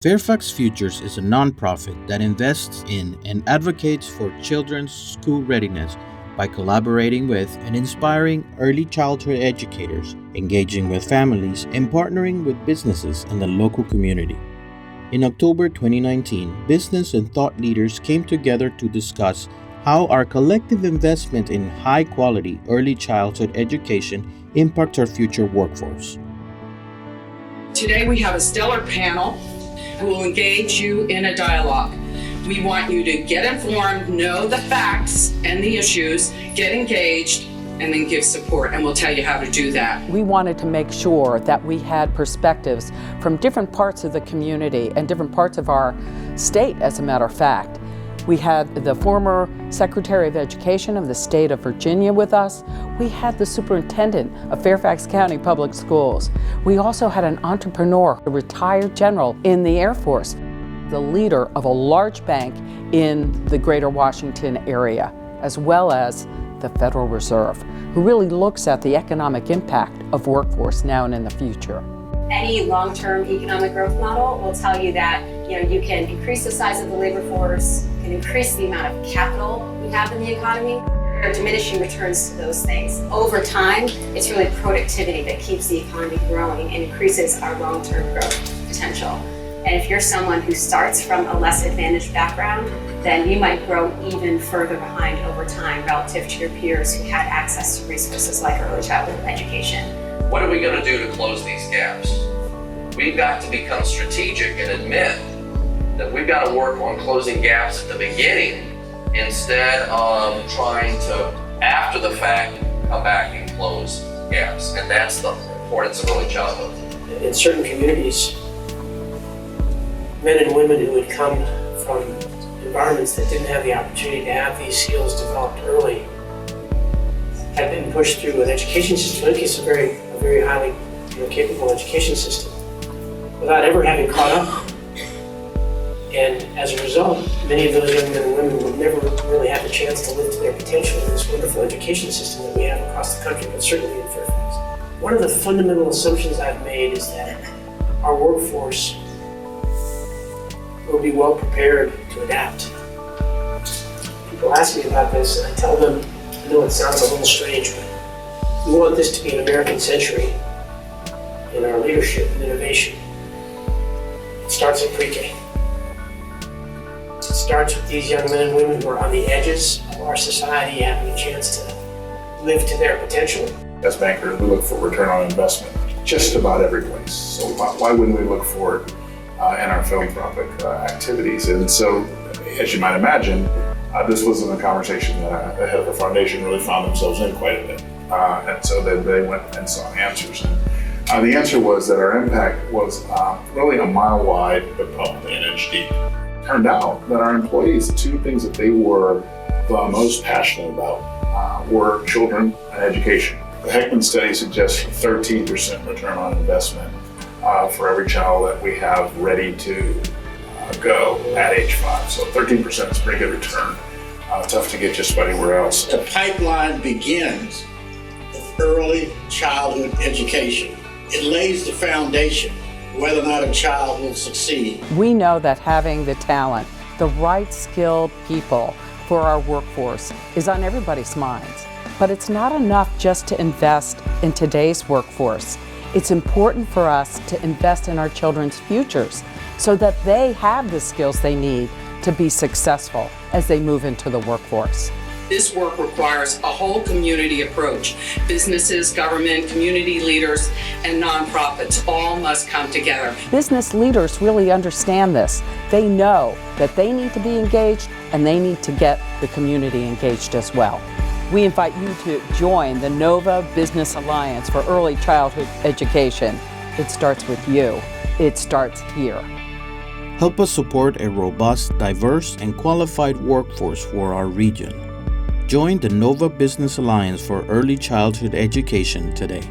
Fairfax Futures is a nonprofit that invests in and advocates for children's school readiness by collaborating with and inspiring early childhood educators, engaging with families, and partnering with businesses in the local community. In October 2019, business and thought leaders came together to discuss how our collective investment in high-quality early childhood education impacts our future workforce. Today we have a stellar panel who will engage you in a dialogue. We want you to get informed, know the facts and the issues, get engaged, and then give support, and we'll tell you how to do that. We wanted to make sure that we had perspectives from different parts of the community and different parts of our state, as a matter of fact. We had the former Secretary of Education of the state of Virginia with us. We had the superintendent of Fairfax County Public Schools. We also had an entrepreneur, a retired general in the Air Force, the leader of a large bank in the greater Washington area, as well as the Federal Reserve, who really looks at the economic impact of workforce now and in the future. Any long-term economic growth model will tell you that you can increase the size of the labor force, can increase the amount of capital we have in the economy. There are diminishing returns to those things. Over time, it's really productivity that keeps the economy growing and increases our long-term growth potential. And if you're someone who starts from a less advantaged background, then you might grow even further behind over time relative to your peers who had access to resources like early childhood education. What are we going to do to close these gaps? We've got to become strategic and admit that we've got to work on closing gaps at the beginning instead of trying to, after the fact, come back and close gaps. And that's the importance of early childhood. In certain communities, men and women who had come from environments that didn't have the opportunity to have these skills developed early had been pushed through an education system, in case a very highly capable education system, without ever having caught up. And as a result, many of those young men and women would never really have the chance to live to their potential in this wonderful education system that we have across the country, but certainly in Fairfax. One of the fundamental assumptions I've made is that our workforce will be well prepared to adapt. People ask me about this, and I tell them, I know it sounds a little strange, but we want this to be an American century in our leadership and innovation. It starts at pre-K. It starts with these young men and women who are on the edges of our society having a chance to live to their potential. As bankers, we look for return on investment just about every place. So why wouldn't we look for it in our philanthropic activities? And so, as you might imagine, this wasn't a conversation that the head of the foundation really found themselves in quite a bit. And so they went and sought answers. And the answer was that our impact was really a mile wide, but probably an inch deep. Turned out that our employees, the two things that they were the most passionate about were children and education. The Heckman study suggests 13% return on investment for every child that we have ready to go at age 5. So 13% is a pretty good return. Tough to get just about anywhere else. The pipeline begins with early childhood education. It lays the foundation whether or not a child will succeed. We know that having the talent, the right skilled people for our workforce is on everybody's minds. But it's not enough just to invest in today's workforce. It's important for us to invest in our children's futures so that they have the skills they need to be successful as they move into the workforce. This work requires a whole community approach. Businesses, government, community leaders, and nonprofits all must come together. Business leaders really understand this. They know that they need to be engaged and they need to get the community engaged as well. We invite you to join the NOVA Business Alliance for Early Childhood Education. It starts with you. It starts here. Help us support a robust, diverse, and qualified workforce for our region. Join the NOVA Business Alliance for Early Childhood Education today.